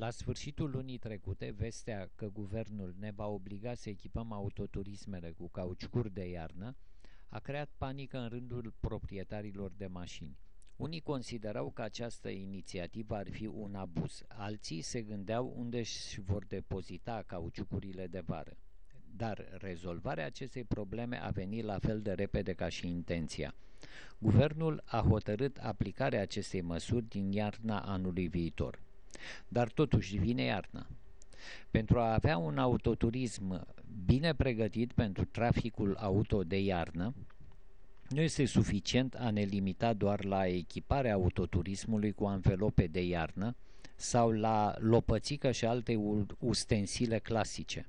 La sfârșitul lunii trecute, vestea că guvernul ne va obliga să echipăm autoturismele cu cauciucuri de iarnă a creat panică în rândul proprietarilor de mașini. Unii considerau că această inițiativă ar fi un abuz, alții se gândeau unde își vor depozita cauciucurile de vară. Dar rezolvarea acestei probleme a venit la fel de repede ca și intenția. Guvernul a hotărât aplicarea acestei măsuri din iarna anului viitor. Dar totuși vine iarna. Pentru a avea un autoturism bine pregătit pentru traficul auto de iarnă, nu este suficient a ne limita doar la echiparea autoturismului cu anvelope de iarnă sau la lopățică și alte ustensile clasice.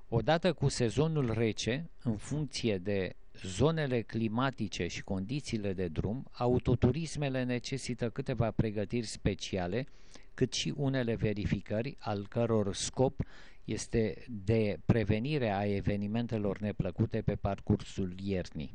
Odată cu sezonul rece, în funcție de zonele climatice și condițiile de drum, autoturismele necesită câteva pregătiri speciale, cât și unele verificări, al căror scop este de prevenire a evenimentelor neplăcute pe parcursul iernii.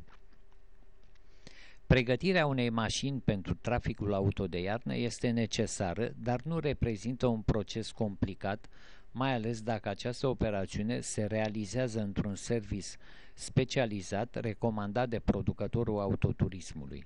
Pregătirea unei mașini pentru traficul auto de iarnă este necesară, dar nu reprezintă un proces complicat, mai ales dacă această operațiune se realizează într-un serviciu specializat recomandat de producătorul autoturismului.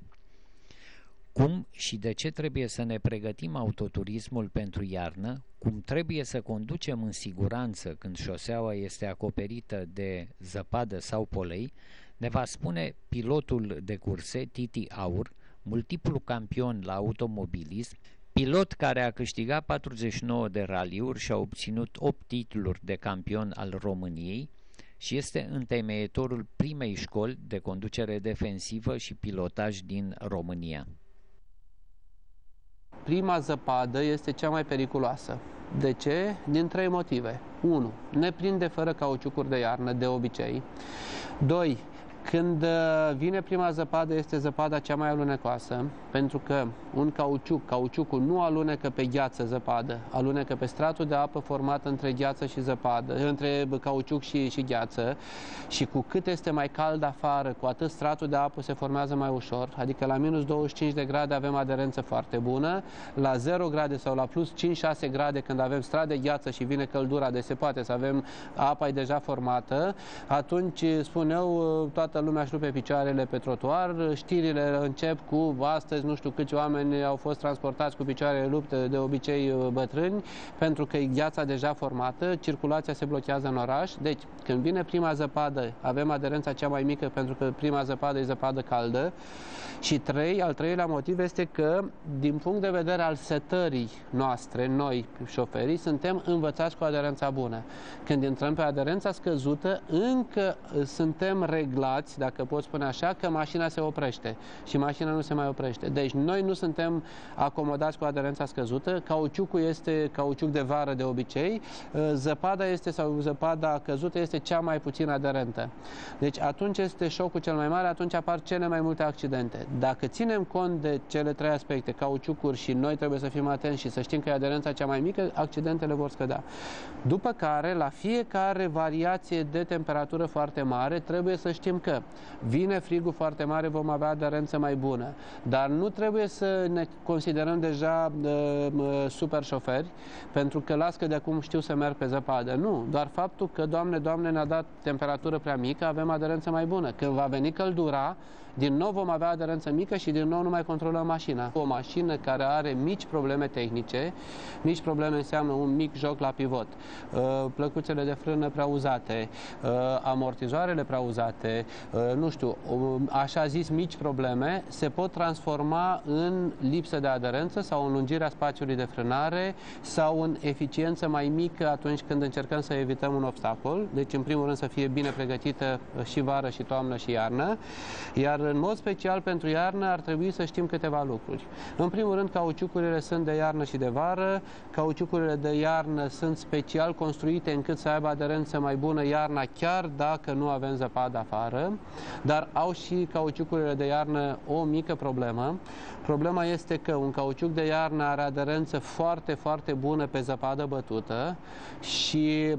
Cum și de ce trebuie să ne pregătim autoturismul pentru iarnă, cum trebuie să conducem în siguranță când șoseaua este acoperită de zăpadă sau polei, ne va spune pilotul de curse Titi Aur, multiplu campion la automobilism, pilot care a câștigat 49 de raliuri și a obținut 8 titluri de campion al României și este întemeietorul primei școli de conducere defensivă și pilotaj din România. Prima zăpadă este cea mai periculoasă. De ce? Din 3 motive. 1. Ne prinde fără cauciucuri de iarnă, de obicei. 2. Când vine prima zăpadă, este zăpada cea mai alunecoasă, pentru că un cauciucul nu alunecă pe gheață zăpadă, alunecă pe stratul de apă format între gheață și zăpadă, între cauciuc și gheață, și cu cât este mai cald afară, cu atât stratul de apă se formează mai ușor, adică la minus 25 de grade avem aderență foarte bună, la 0 grade sau la plus 5-6 grade când avem strat de gheață și vine căldura, deci se poate să avem apa deja formată, atunci spun eu, toată lumea își rupe picioarele pe trotuar, știrile încep cu astăzi nu știu câți oameni au fost transportați cu picioarele rupte, de obicei bătrâni, pentru că e gheața deja formată, circulația se blochează în oraș. Deci când vine prima zăpadă avem aderența cea mai mică pentru că prima zăpadă e zăpadă caldă. Și al treilea motiv este că din punct de vedere al setării noastre, noi șoferii, suntem învățați cu aderența bună. Când intrăm pe aderența scăzută, încă suntem reglați, dacă pot spune așa, că mașina se oprește și mașina nu se mai oprește. Deci noi nu suntem acomodați cu aderența scăzută, cauciucul este cauciuc de vară de obicei, zăpada căzută este cea mai puțin aderentă. Deci atunci este șocul cel mai mare, atunci apar cele mai multe accidente. Dacă ținem cont de cele 3 aspecte, cauciucuri, și noi trebuie să fim atenți și să știm că e aderența cea mai mică, accidentele vor scădea. După care, la fiecare variație de temperatură foarte mare, trebuie să știm că vine frigul foarte mare, vom avea aderență mai bună. Dar nu trebuie să ne considerăm deja super șoferi, pentru că las că de acum știu să merg pe zăpadă. Nu, doar faptul că, Doamne, ne-a dat temperatură prea mică, avem aderență mai bună. Când va veni căldura, din nou vom avea aderență mică și din nou nu mai controlăm mașina. O mașină care are mici probleme tehnice, mici probleme înseamnă un mic joc la pivot, plăcuțele de frână prea uzate, amortizoarele prea uzate, nu știu, așa zis mici probleme, se pot transforma în lipsă de aderență sau în lungirea spațiului de frânare sau în eficiență mai mică atunci când încercăm să evităm un obstacol. Deci, în primul rând, să fie bine pregătită și vară, și toamnă, și iarnă. Iar în mod special pentru iarnă ar trebui să știm câteva lucruri. În primul rând, cauciucurile sunt de iarnă și de vară. Cauciucurile de iarnă sunt special construite încât să aibă aderență mai bună iarna, chiar dacă nu avem zăpadă afară. Dar au și cauciucurile de iarnă o mică problemă. Problema este că un cauciuc de iarnă are aderență foarte, foarte bună pe zăpadă bătută și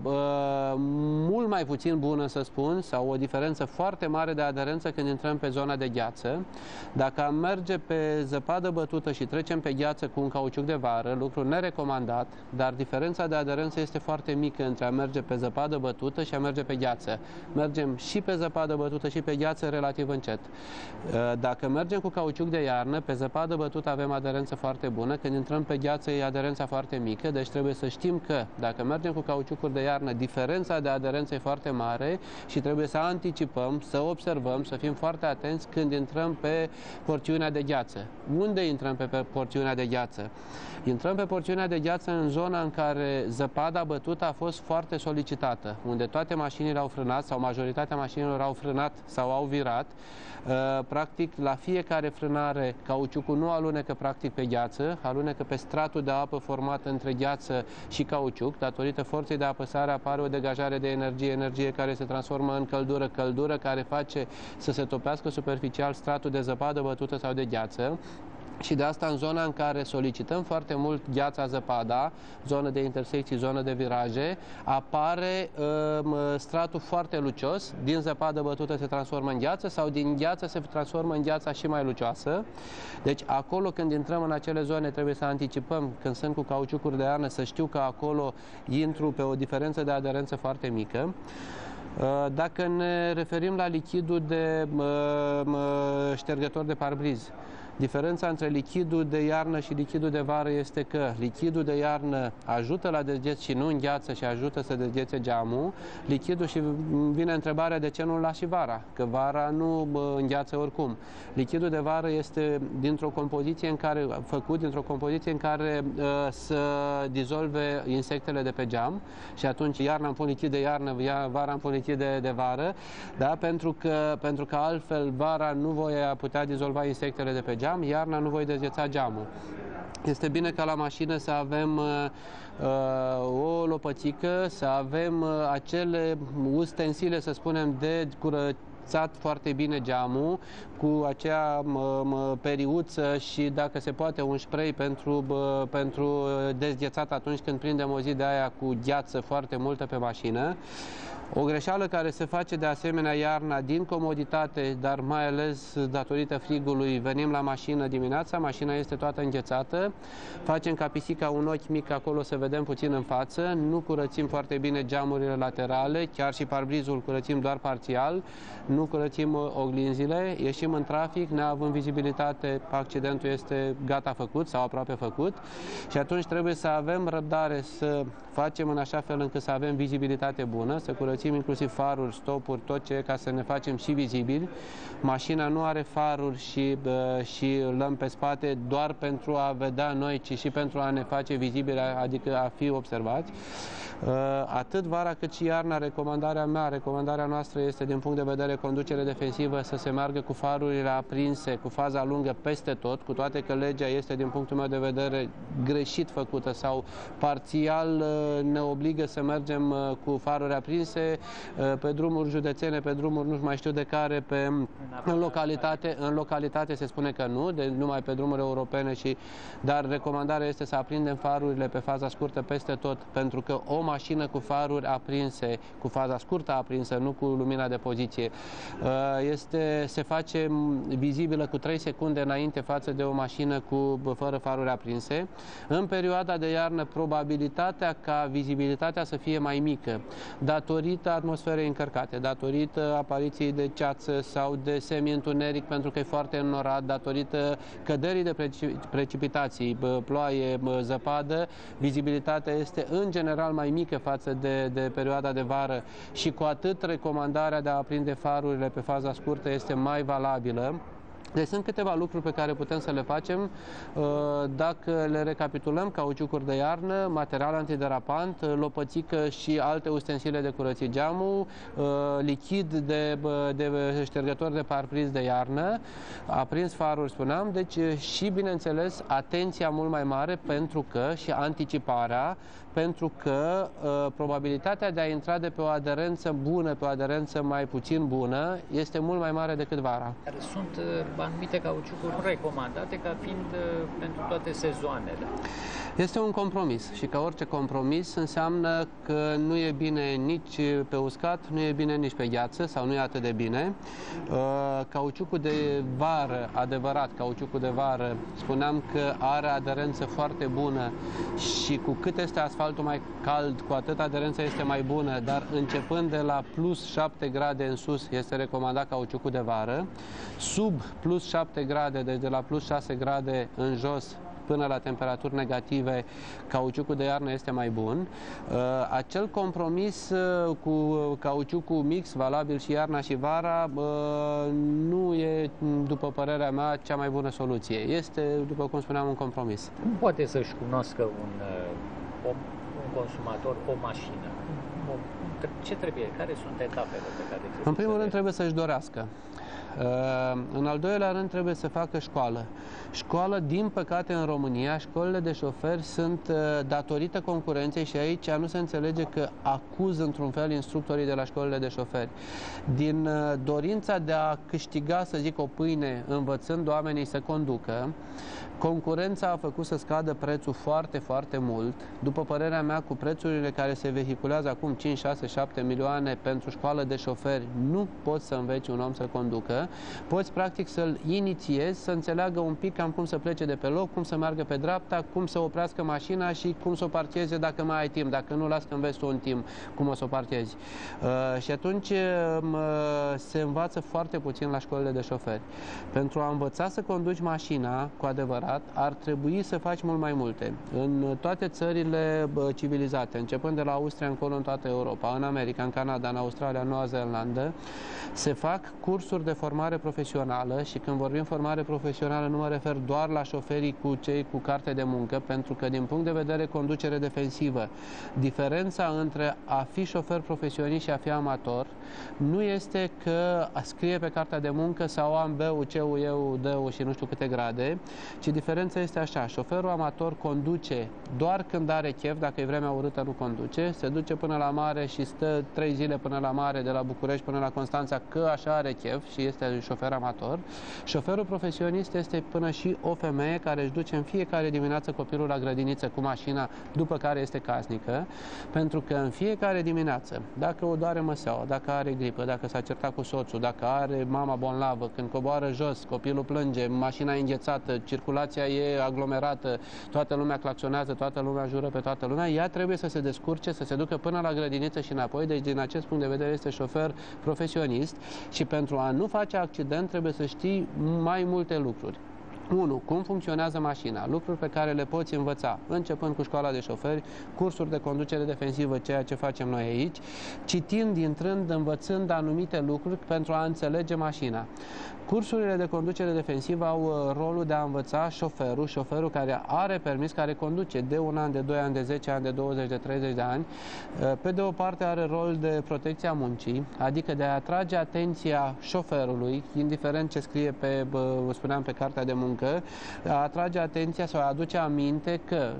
mult mai puțin bună, să spun, sau o diferență foarte mare de aderență când intrăm pe zona zona de gheață. Dacă am merge pe zăpadă bătută și trecem pe gheață cu un cauciuc de vară, lucru nerecomandat, dar diferența de aderență este foarte mică între a merge pe zăpadă bătută și a merge pe gheață. Mergem și pe zăpadă bătută și pe gheață relativ încet. Dacă mergem cu cauciuc de iarnă, pe zăpadă bătută avem aderență foarte bună, când intrăm pe gheață e aderența foarte mică, deci trebuie să știm că dacă mergem cu cauciucuri de iarnă, diferența de aderență e foarte mare și trebuie să anticipăm, să observăm, să fim foarte atenți când intrăm pe porțiunea de gheață. Unde intrăm pe porțiunea de gheață? Intrăm pe porțiunea de gheață în zona în care zăpada bătută a fost foarte solicitată, unde toate mașinile au frânat sau majoritatea mașinilor au frânat sau au virat. Practic, la fiecare frânare, cauciucul nu alunecă practic pe gheață, alunecă pe stratul de apă format între gheață și cauciuc. Datorită forței de apăsare apare o degajare de energie, energie care se transformă în căldură, căldură care face să se topească superficial stratul de zăpadă bătută sau de gheață. Și de asta în zona în care solicităm foarte mult gheața, zăpada, zonă de intersecții, zonă de viraje, apare stratul foarte lucios, din zăpadă bătută se transformă în gheață sau din gheață se transformă în gheața și mai lucioasă. Deci acolo când intrăm în acele zone trebuie să anticipăm, când sunt cu cauciucuri de iarnă, să știu că acolo intru pe o diferență de aderență foarte mică. Dacă ne referim la lichidul de ștergător de parbriz, diferența între lichidul de iarnă și lichidul de vară este că lichidul de iarnă ajută la dezgheț și nu îngheață și ajută să dezghețe geamul. Lichidul, și vine întrebarea de ce nu-l lași și vara, că vara nu îngheață oricum. Lichidul de vară este dintr-o compoziție în care, făcut dintr-o compoziție în care să dizolve insectele de pe geam și atunci iarna îmi pun lichid de iarnă, vara îmi pun lichid de vară, da? Pentru că altfel vara nu voi putea dizolva insectele de pe geam, iarna nu voi dezgheța geamul. Este bine ca la mașină să avem o lopățică, să avem acele ustensile, să spunem, de curățat foarte bine geamul, cu acea periuță și, dacă se poate, un spray pentru dezghețat atunci când prindem o zi de aia cu gheață foarte multă pe mașină. O greșeală care se face de asemenea iarna din comoditate, dar mai ales datorită frigului, venim la mașină dimineața, mașina este toată înghețată, facem ca pisica un ochi mic acolo să vedem puțin în față, nu curățim foarte bine geamurile laterale, chiar și parbrizul curățim doar parțial, nu curățim oglinzile, ieșim în trafic, neavând vizibilitate, accidentul este gata făcut sau aproape făcut și atunci trebuie să avem răbdare să facem în așa fel încât să avem vizibilitate bună, să curățim inclusiv faruri, stopuri, tot ce e, ca să ne facem și vizibili. Mașina nu are faruri și lămpi pe spate doar pentru a vedea noi, ci și pentru a ne face vizibili, adică a fi observați. Atât vara cât și iarna, recomandarea noastră este, din punct de vedere conducere defensivă, să se meargă cu farurile aprinse, cu faza lungă peste tot, cu toate că legea este, din punctul meu de vedere, greșit făcută sau parțial ne obligă să mergem cu faruri aprinse pe drumuri județene, pe drumuri nu mai știu de care, în localitate se spune că nu, numai pe drumuri europene, dar recomandarea este să aprindem farurile pe faza scurtă peste tot, pentru că o mașină cu faruri aprinse, cu faza scurtă aprinsă, nu cu lumina de poziție, se face vizibilă cu 3 secunde înainte față de o mașină fără faruri aprinse. În perioada de iarnă, probabilitatea ca vizibilitatea să fie mai mică, datorită atmosferei încărcate, datorită apariției de ceață sau de semi-întuneric, pentru că e foarte înnorat, datorită căderii de precipitații, ploaie, zăpadă, vizibilitatea este în general mai mică față de perioada de vară și cu atât recomandarea de a aprinde farurile pe faza scurtă este mai valabilă. Deci sunt câteva lucruri pe care putem să le facem. Dacă le recapitulăm: cauciucuri de iarnă, material antiderapant, lopățică și alte ustensile de curățit geamul, lichid de ștergător de parbriz de iarnă, aprins faruri, spuneam, deci și, bineînțeles, atenția mult mai mare și anticiparea, pentru că probabilitatea de a intra de pe o aderență bună pe o aderență mai puțin bună este mult mai mare decât vara. Sunt anumite cauciucuri recomandate ca fiind pentru toate sezoanele. Este un compromis și ca orice compromis înseamnă că nu e bine nici pe uscat, nu e bine nici pe gheață sau nu e atât de bine. Cauciucul de vară, adevărat, cauciucul de vară, spuneam că are aderență foarte bună și cu cât este asfaltul mai cald, cu atât aderența este mai bună, dar începând de la plus 7 grade în sus este recomandat cauciucul de vară. Sub plus 7 grade, deci de la plus 6 grade în jos, până la temperaturi negative, cauciucul de iarnă este mai bun. Acel compromis cu cauciucul mix, valabil și iarna și vara, nu e, după părerea mea, cea mai bună soluție. Este, după cum spuneam, un compromis. Cum poate să-și cunoască un consumator o mașină? Ce trebuie? Care sunt etapele pe care trebuie? În primul rând trebuie să-și dorească. În al doilea rând trebuie să facă școală. Școală, din păcate, în România, școlile de șoferi sunt, datorită concurenței, și aici nu se înțelege că acuz într-un fel instructorii de la școlile de șoferi. Din dorința de a câștiga, să zic, o pâine învățând oamenii să conducă, concurența a făcut să scadă prețul foarte, foarte mult. După părerea mea, cu prețurile care se vehiculează acum 5, 6, 7 milioane pentru școală de șoferi, nu poți să înveți un om să conducă. Poți, practic, să-l inițiezi, să înțeleagă un pic cam cum să plece de pe loc, cum să meargă pe dreapta, cum să oprească mașina și cum să o parcheze dacă mai ai timp. Dacă nu, las că înveți tu un timp cum o să o parchezi. Și atunci se învață foarte puțin la școlile de șoferi. Pentru a învăța să conduci mașina, cu adevărat, ar trebui să faci mult mai multe. În toate țările civilizate, începând de la Austria încolo în toată Europa, în America, în Canada, în Australia, în Noua Zeelandă, se fac cursuri de formare profesională și când vorbim formare profesională nu mă refer doar la șoferii cu cei cu carte de muncă, pentru că din punct de vedere conducere defensivă, diferența între a fi șofer profesionist și a fi amator nu este că scrie pe cartea de muncă sau am B-ul, C-ul, E-ul, D-ul și nu știu câte grade, ci diferența este așa: șoferul amator conduce doar când are chef, dacă e vremea urâtă nu conduce, se duce până la mare și stă 3 zile până la mare, de la București până la Constanța, că așa are chef și este șofer amator. Șoferul profesionist este până și o femeie care își duce în fiecare dimineață copilul la grădiniță cu mașina, după care este casnică, pentru că în fiecare dimineață, dacă o doare măseaua, dacă are gripă, dacă s-a certat cu soțul, dacă are mama bolnavă, când coboară jos, copilul plânge, mașina e înghețată, circulația e aglomerată, toată lumea claxonează, toată lumea jură pe toată lumea, ea trebuie să se descurce, să se ducă până la grădiniță și înapoi. Deci din acest punct de vedere este șofer profesionist și pentru a nu face accident trebuie să știi mai multe lucruri. 1. Cum funcționează mașina? Lucruri pe care le poți învăța, începând cu școala de șoferi, cursuri de conducere defensivă, ceea ce facem noi aici, citind, intrând, învățând anumite lucruri pentru a înțelege mașina. Cursurile de conducere defensivă au rolul de a învăța șoferul care are permis, care conduce de 1 an, de 2 ani, de 10 ani, de 20, de 30 de ani. Pe de o parte are rol de protecție a muncii, adică de a atrage atenția șoferului, indiferent ce scrie pe, spuneam, pe cartea de muncă, a atrage atenția sau a aduce aminte că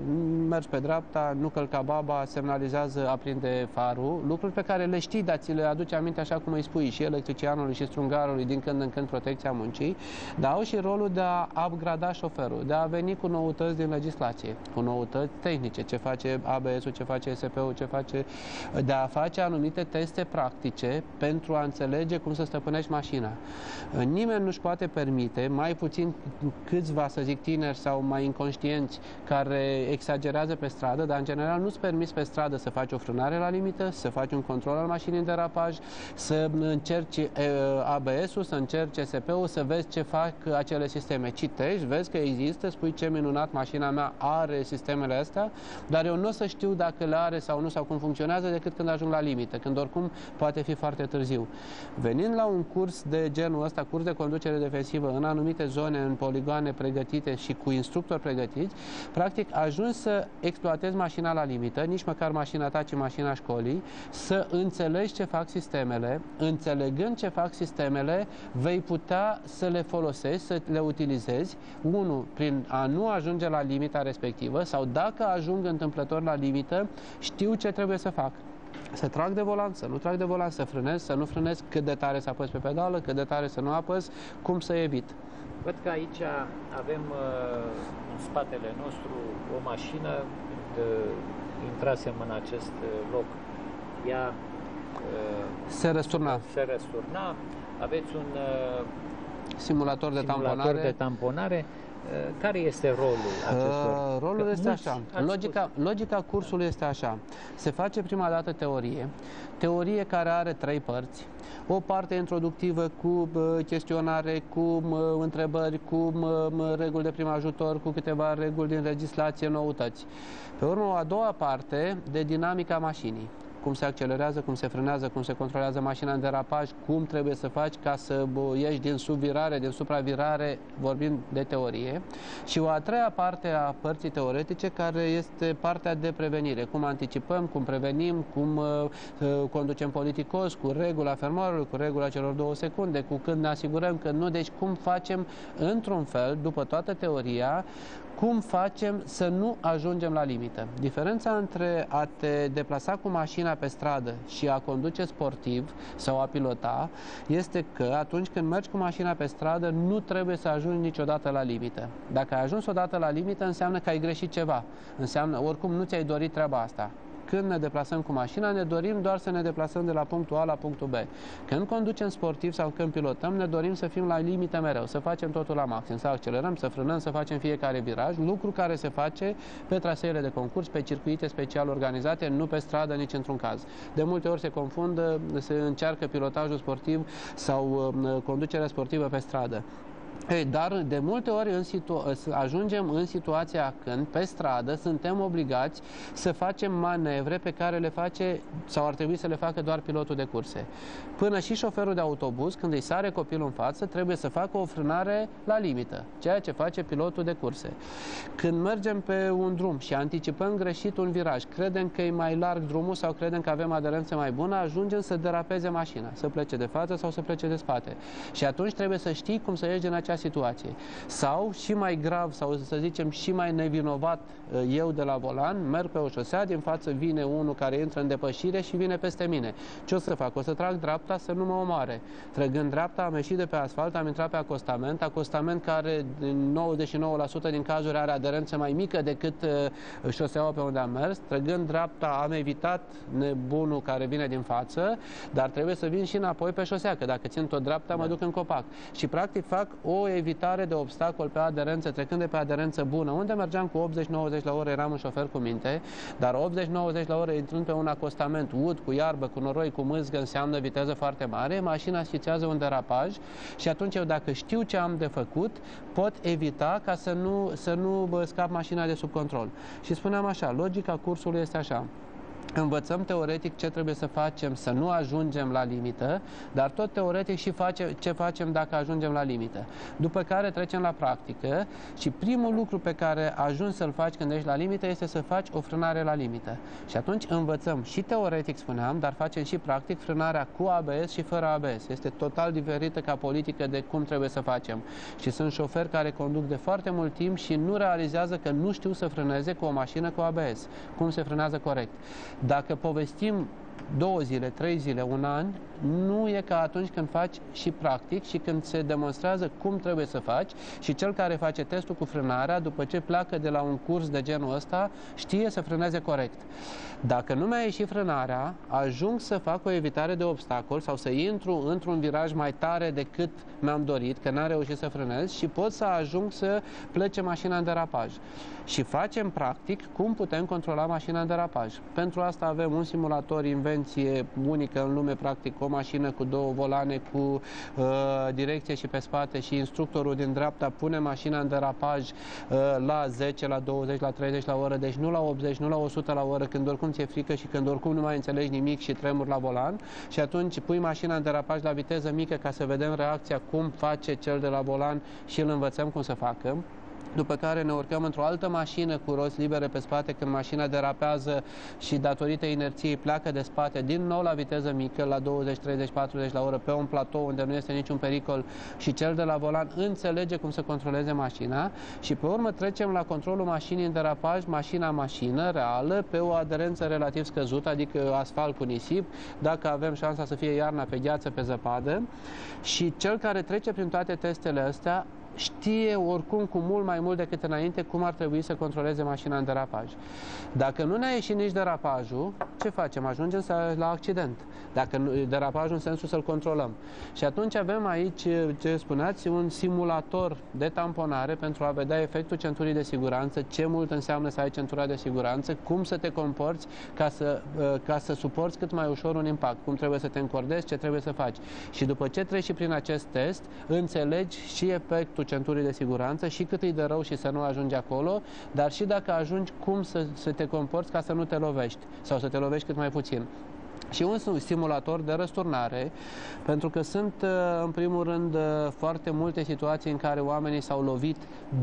mergi pe dreapta, nu călca baba, semnalizează, aprinde farul, lucruri pe care le știi, dar ți le aduce aminte așa cum îi spui și electricianului și strungarului din când în când protecția muncii, dar au și rolul de a upgrada șoferul, de a veni cu noutăți din legislație, cu noutăți tehnice, ce face ABS-ul, ce face SP-ul, ce face, de a face anumite teste practice pentru a înțelege cum să stăpânești mașina. Nimeni nu-și poate permite, mai puțin câțiva, să zic, tineri sau mai inconștienți care exagerează pe stradă, dar în general nu-ți permiți pe stradă să faci o frânare la limită, să faci un control al mașinii în derapaj, să încerci ABS-ul, să încerci SP-ul, să vezi ce fac acele sisteme. Citești, vezi că există, spui ce minunat, mașina mea are sistemele astea, dar eu nu o să știu dacă le are sau nu, sau cum funcționează, decât când ajung la limită, când oricum poate fi foarte târziu. Venind la un curs de genul ăsta, curs de conducere defensivă în anumite zone, în poligoane pregătite și cu instructori pregătiți, practic ajungi să exploatezi mașina la limită, nici măcar mașina ta, ci mașina școlii, să înțelegi ce fac sistemele, înțelegând ce fac sistemele, vei putea să le folosești, să le utilizezi, unul, prin a nu ajunge la limita respectivă, sau dacă ajung întâmplător la limită, știu ce trebuie să fac. Să trag de volan, să nu trag de volan, să frânez, să nu frânez, cât de tare să apăs pe pedală, cât de tare să nu apăs, cum să evit. Văd că aici avem în spatele nostru o mașină. Când intrasem în acest loc, ea se răsturna. Aveți un simulator de tamponare. Care este rolul acestor? Rolul este așa. Logica cursului este așa. Se face prima dată teorie care are 3 părți. O parte introductivă cu chestionare, cu întrebări, cu reguli de prim ajutor, cu câteva reguli din legislație, noutăți. Pe urmă, o a doua parte de dinamica mașinii. Cum se accelerează, cum se frânează, cum se controlează mașina în derapaj, cum trebuie să faci ca să ieși din subvirare, din supravirare, vorbind de teorie. Și o a treia parte a părții teoretice, care este partea de prevenire. Cum anticipăm, cum prevenim, cum conducem politicos, cu regula fermoarului, cu regula celor 2 secunde, cu când ne asigurăm că nu, deci cum facem într-un fel, după toată teoria, cum facem să nu ajungem la limită. Diferența între a te deplasa cu mașina pe stradă și a conduce sportiv sau a pilota este că atunci când mergi cu mașina pe stradă nu trebuie să ajungi niciodată la limită. Dacă ai ajuns odată la limită, înseamnă că ai greșit ceva. Înseamnă, oricum nu ți-ai dorit treaba asta. Când ne deplasăm cu mașina, ne dorim doar să ne deplasăm de la punctul A la punctul B. Când conducem sportiv sau când pilotăm, ne dorim să fim la limită mereu, să facem totul la maxim, să accelerăm, să frânăm, să facem fiecare viraj, lucru care se face pe traseele de concurs, pe circuite special organizate, nu pe stradă nici într-un caz. De multe ori se confundă, se încearcă pilotajul sportiv sau conducerea sportivă pe stradă. Dar de multe ori ajungem în situația când pe stradă suntem obligați să facem manevre pe care le face sau ar trebui să le facă doar pilotul de curse. Până și șoferul de autobuz, când îi sare copilul în față, trebuie să facă o frânare la limită, ceea ce face pilotul de curse. Când mergem pe un drum și anticipăm greșit un viraj, credem că e mai larg drumul sau credem că avem aderență mai bună, ajungem să derapeze mașina, să plece de față sau să plece de spate. Și atunci trebuie să știi cum să ieși din acea situație. Sau, și mai grav, sau să zicem și mai nevinovat, eu de la volan, merg pe o șosea, din față vine unul care intră în depășire și vine peste mine. Ce o să fac? O să trag dreapta să nu mă omoare. Trăgând dreapta, am ieșit de pe asfalt, am intrat pe acostament care în 99% din cazuri are aderență mai mică decât șoseaua pe unde am mers. Trăgând dreapta, am evitat nebunul care vine din față, dar trebuie să vin și înapoi pe șosea, că dacă țin tot dreapta, mă duc în copac. Și practic fac o evitare de obstacol pe aderență, trecând de pe aderență bună. Unde mergeam cu 80-90 la oră, eram un șofer cu minte, dar 80-90 la oră intrând pe un acostament ud, cu iarbă, cu noroi, cu mâzgă, înseamnă viteză foarte mare, mașina schițează un derapaj și atunci eu, dacă știu ce am de făcut, pot evita ca să nu scap mașina de sub control. Și spuneam așa, logica cursului este așa. Învățăm teoretic ce trebuie să facem să nu ajungem la limită, dar tot teoretic și ce facem dacă ajungem la limită. După care trecem la practică și primul lucru pe care ajungi să-l faci când ești la limită este să faci o frânare la limită. Și atunci învățăm și teoretic, spuneam, dar facem și practic frânarea cu ABS și fără ABS. Este total diferită ca politică de cum trebuie să facem. Și sunt șoferi care conduc de foarte mult timp și nu realizează că nu știu să frâneze cu o mașină cu ABS. Cum se frânează corect. Dacă povestim 2 zile, 3 zile, un an, nu e ca atunci când faci și practic și când se demonstrează cum trebuie să faci și cel care face testul cu frânarea, după ce pleacă de la un curs de genul ăsta, știe să frâneze corect. Dacă nu mi-a ieșit frânarea, ajung să fac o evitare de obstacol sau să intru într-un viraj mai tare decât mi-am dorit, că n-am reușit să frânez și pot să ajung să plece mașina în derapaj. Și facem practic cum putem controla mașina în derapaj. Pentru asta avem un simulator, invenție unică în lume, practic o mașină cu 2 volane, cu direcție și pe spate și instructorul din dreapta pune mașina în derapaj la 10, la 20, la 30 la oră, deci nu la 80, nu la 100 la oră, când oricum ți-e frică și când oricum nu mai înțelegi nimic și tremuri la volan și atunci pui mașina în derapaj la viteză mică ca să vedem reacția cum face cel de la volan și îl învățăm cum să facă. După care ne urcăm într-o altă mașină cu roți libere pe spate când mașina derapează și datorită inerției pleacă de spate din nou la viteză mică, la 20, 30, 40 la oră, pe un platou unde nu este niciun pericol și cel de la volan înțelege cum să controleze mașina și pe urmă trecem la controlul mașinii în derapaj, mașină reală, pe o aderență relativ scăzută, adică asfalt cu nisip, dacă avem șansa să fie iarna pe gheață, pe zăpadă și cel care trece prin toate testele astea știe oricum cu mult mai mult decât înainte cum ar trebui să controleze mașina în derapaj. Dacă nu ne-a ieșit nici derapajul, ce facem? Ajungem la accident. Dacă derapajul în sensul să-l controlăm. Și atunci avem aici, ce spuneați, un simulator de tamponare pentru a vedea efectul centurii de siguranță, ce mult înseamnă să ai centura de siguranță, cum să te comporți ca să suporți cât mai ușor un impact, cum trebuie să te încordezi, ce trebuie să faci. Și după ce treci și prin acest test, înțelegi și efectul centurii de siguranță și cât îi de rău și să nu ajungi acolo, dar și dacă ajungi, cum să te comporți ca să nu te lovești sau să te lovești cât mai puțin. Și un simulator de răsturnare, pentru că sunt, în primul rând, foarte multe situații în care oamenii s-au lovit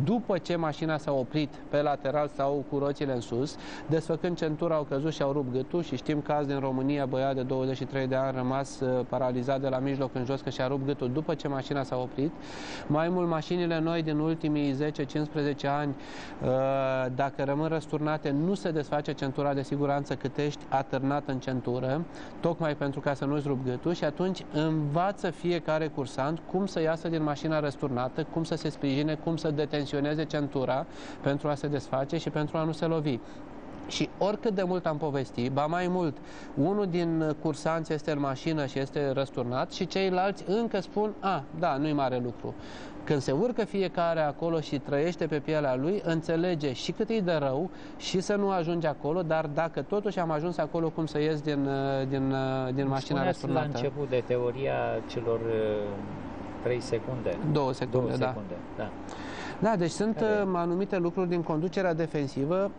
după ce mașina s-a oprit pe lateral sau cu roțile în sus, desfăcând centura, au căzut și au rupt gâtul și știm caz din România, băiat de 23 de ani rămas paralizat de la mijloc în jos că și-a rupt gâtul după ce mașina s-a oprit. Mai mult, mașinile noi din ultimii 10-15 ani, dacă rămân răsturnate, nu se desface centura de siguranță cât ești atârnat în centură, tocmai pentru ca să nu-ți rup gâtul, și atunci învață fiecare cursant cum să iasă din mașina răsturnată, cum să se sprijine, cum să detensioneze centura pentru a se desface și pentru a nu se lovi. Și oricât de mult am povestit, ba mai mult, unul din cursanți este în mașină și este răsturnat și ceilalți încă spun, da, nu-i mare lucru. Când se urcă fiecare acolo și trăiește pe pielea lui, înțelege și cât îi de rău și să nu ajunge acolo, dar dacă totuși am ajuns acolo, cum să ies din mașina răsturnată. La început de teoria celor 3 secunde. 2 secunde, da. Da. Da, deci sunt anumite lucruri din conducerea defensivă.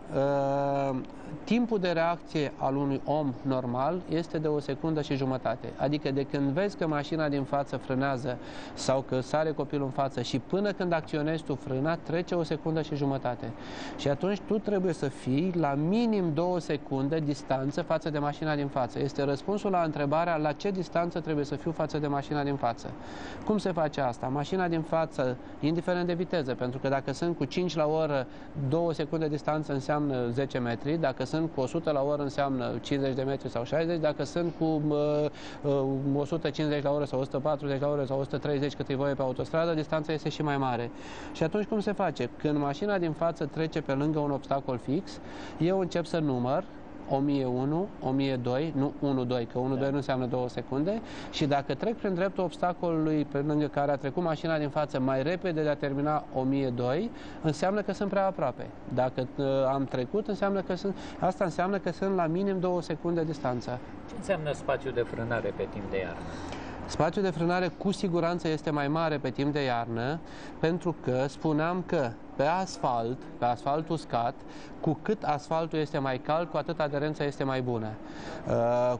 Timpul de reacție al unui om normal este de 1 secundă și jumătate. Adică de când vezi că mașina din față frânează sau că sare copilul în față și până când acționezi tu frâna, trece 1 secundă și jumătate. Și atunci tu trebuie să fii la minim 2 secunde distanță față de mașina din față. Este răspunsul la întrebarea la ce distanță trebuie să fiu față de mașina din față. Cum se face asta? Mașina din față, indiferent de viteză, pentru că dacă sunt cu 5 la oră, 2 secunde distanță înseamnă 10 metri, dacă sunt cu 100 la oră înseamnă 50 de metri sau 60, dacă sunt cu 150 la oră sau 140 la oră sau 130 cât îi voie pe autostradă, distanța este și mai mare. Și atunci cum se face? Când mașina din față trece pe lângă un obstacol fix, eu încep să număr 1001, 1002, nu 12, că 12 nu înseamnă 2 secunde, și dacă trec prin dreptul obstacolului pe lângă care a trecut mașina din față mai repede de a termina 1002, înseamnă că sunt prea aproape. Dacă am trecut, asta înseamnă că sunt la minim 2 secunde distanță. Ce înseamnă spațiul de frânare pe timp de iarnă? Spațiul de frânare cu siguranță este mai mare pe timp de iarnă, pentru că spuneam că pe asfalt uscat, cu cât asfaltul este mai cald, cu atât aderența este mai bună.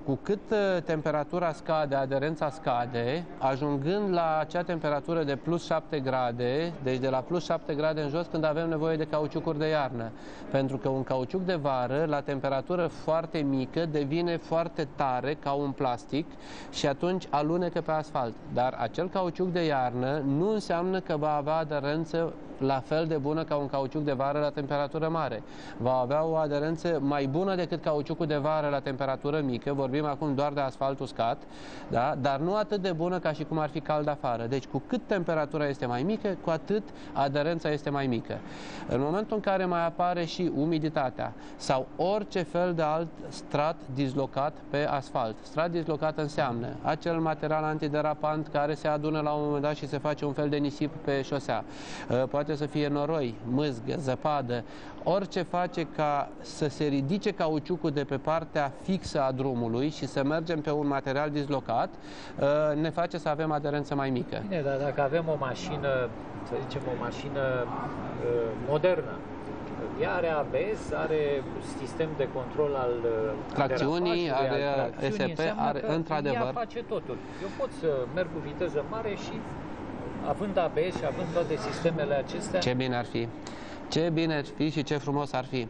Cu cât temperatura scade, aderența scade, ajungând la acea temperatură de plus 7 grade, deci de la plus 7 grade în jos, când avem nevoie de cauciucuri de iarnă. Pentru că un cauciuc de vară, la temperatură foarte mică, devine foarte tare, ca un plastic, și atunci alunecă pe asfalt. Dar acel cauciuc de iarnă nu înseamnă că va avea aderență la fel de bună ca un cauciuc de vară la temperatură mare. Va avea o aderență mai bună decât cauciucul de vară la temperatură mică, vorbim acum doar de asfalt uscat, da? Dar nu atât de bună ca și cum ar fi cald afară. Deci cu cât temperatura este mai mică, cu atât aderența este mai mică. În momentul în care mai apare și umiditatea sau orice fel de alt strat dislocat pe asfalt. Strat dislocat înseamnă acel material antiderapant care se adună la un moment dat și se face un fel de nisip pe șosea. Poate să fie noroi, mâzgă, zăpadă, orice face ca să se ridice cauciucul de pe partea fixă a drumului și să mergem pe un material dislocat, ne face să avem aderență mai mică. Bine, dar dacă avem o mașină, să zicem o mașină modernă, ea are ABS, are sistem de control al tracțiunii, are SP, are într-adevăr. Ea face totul. Eu pot să merg cu viteză mare și având ABS și având toate sistemele acestea... Ce bine ar fi! Ce bine ar fi și ce frumos ar fi.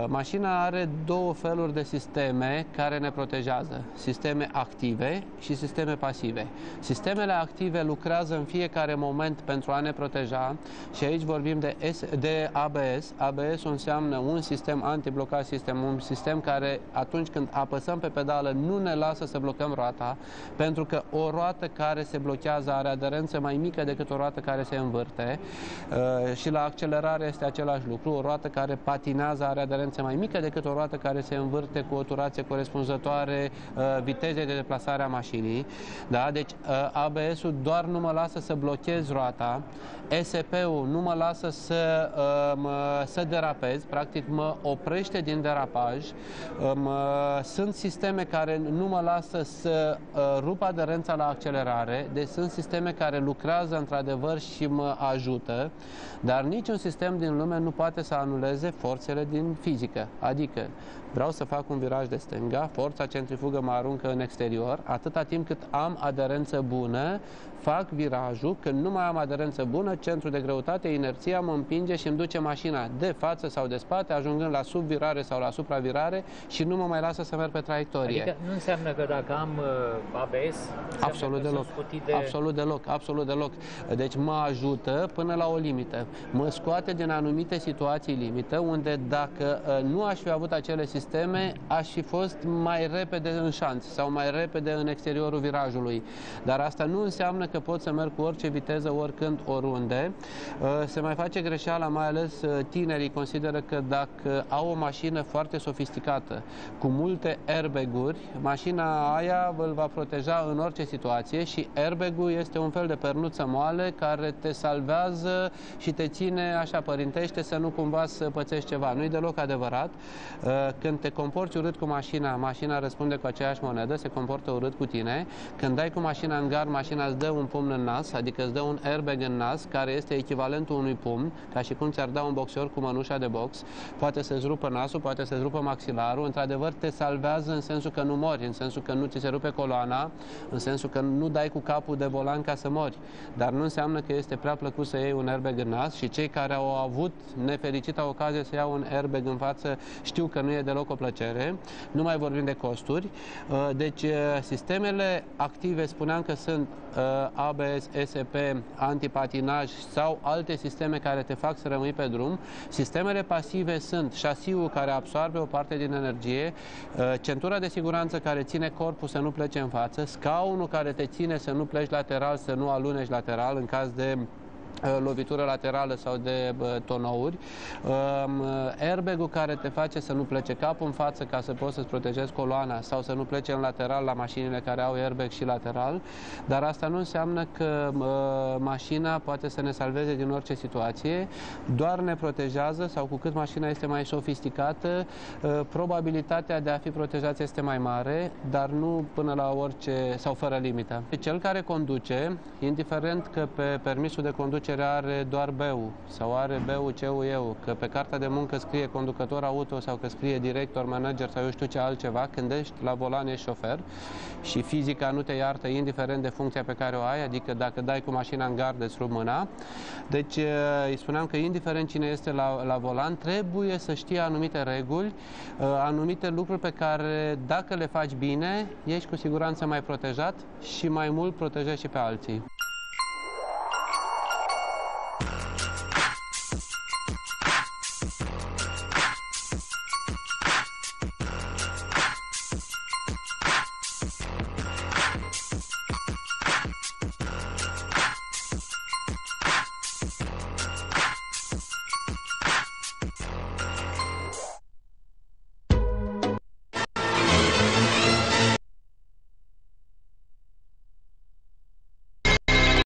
Mașina are două feluri de sisteme care ne protejează. Sisteme active și sisteme pasive. Sistemele active lucrează în fiecare moment pentru a ne proteja și aici vorbim de ABS. ABS înseamnă un sistem anti-blocat system, un sistem care atunci când apăsăm pe pedală nu ne lasă să blocăm roata, pentru că o roată care se blochează are aderență mai mică decât o roată care se învârte și la accelerare este același lucru. O roată care patinează are aderență mai mică decât o roată care se învârte cu o turație corespunzătoare vitezei de deplasare a mașinii. Da? Deci ABS-ul doar nu mă lasă să blochez roata, ESP-ul nu mă lasă să derapez, practic mă oprește din derapaj. Sunt sisteme care nu mă lasă să rup aderența la accelerare, deci sunt sisteme care lucrează într-adevăr și mă ajută, dar niciun sistem din lume nu poate să anuleze forțele din fizică. Adică vreau să fac un viraj de stânga, forța centrifugă mă aruncă în exterior, atâta timp cât am aderență bună, fac virajul, când nu mai am aderență bună, centrul de greutate, inerția mă împinge și îmi duce mașina de față sau de spate, ajungând la subvirare sau la supravirare și nu mă mai lasă să merg pe traiectorie. Adică nu înseamnă că dacă am ABS, absolut deloc. Absolut deloc, absolut deloc. Deci mă ajută până la o limită. Mă scoate din anumite situații limită, unde dacă nu aș fi avut acele sisteme, aș fi fost mai repede în șanț sau mai repede în exteriorul virajului. Dar asta nu înseamnă că pot să merg cu orice viteză, oricând, oriunde. Se mai face greșeala, mai ales tinerii consideră că dacă au o mașină foarte sofisticată, cu multe airbag-uri, mașina aia îl va proteja în orice situație și airbag-ul este un fel de pernuță moale care te salvează și te ține așa părintește să nu cumva să pățești ceva. Nu-i deloc adevărat. Când te comporți urât cu mașina, mașina răspunde cu aceeași monedă, se comportă urât cu tine. Când dai cu mașina în gard, mașina îți dă un pumn în nas, adică îți dă un airbag în nas, care este echivalentul unui pumn, ca și cum ți-ar da un boxer cu mănușa de box. Poate să-ți rupă nasul, poate să-ți rupă maxilarul. Într-adevăr, te salvează în sensul că nu mori, în sensul că nu ți se rupe coloana, în sensul că nu dai cu capul de volan ca să mori. Dar nu înseamnă că este prea plăcut să iei un airbag în nas și cei care au avut nefericita ocazie să iau un airbag în față știu că nu e deloc o plăcere. Nu mai vorbim de costuri. Deci, sistemele active, spuneam că sunt ABS, ESP, antipatinaj sau alte sisteme care te fac să rămâi pe drum. Sistemele pasive sunt șasiul care absorbe o parte din energie, centura de siguranță care ține corpul să nu plece în față, scaunul care te ține să nu pleci lateral, să nu alunești lateral în caz de lovitură laterală sau de tonouri, airbag-ul care te face să nu plece capul în față ca să poți să-ți protejezi coloana sau să nu plece în lateral la mașinile care au airbag și lateral, dar asta nu înseamnă că mașina poate să ne salveze din orice situație, doar ne protejează sau cu cât mașina este mai sofisticată, probabilitatea de a fi protejați este mai mare, dar nu până la orice sau fără limită. Cel care conduce, indiferent că pe permisul de conducere are doar B-ul sau are B-ul, C-ul, E-ul, că pe cartea de muncă scrie conducător auto sau că scrie director, manager sau eu știu ce altceva, când ești la volan ești șofer și fizica nu te iartă indiferent de funcția pe care o ai, adică dacă dai cu mașina în gard îți rup mâna. Deci îi spuneam că indiferent cine este la volan, trebuie să știe anumite reguli, anumite lucruri pe care dacă le faci bine, ești cu siguranță mai protejat și mai mult protejezi și pe alții.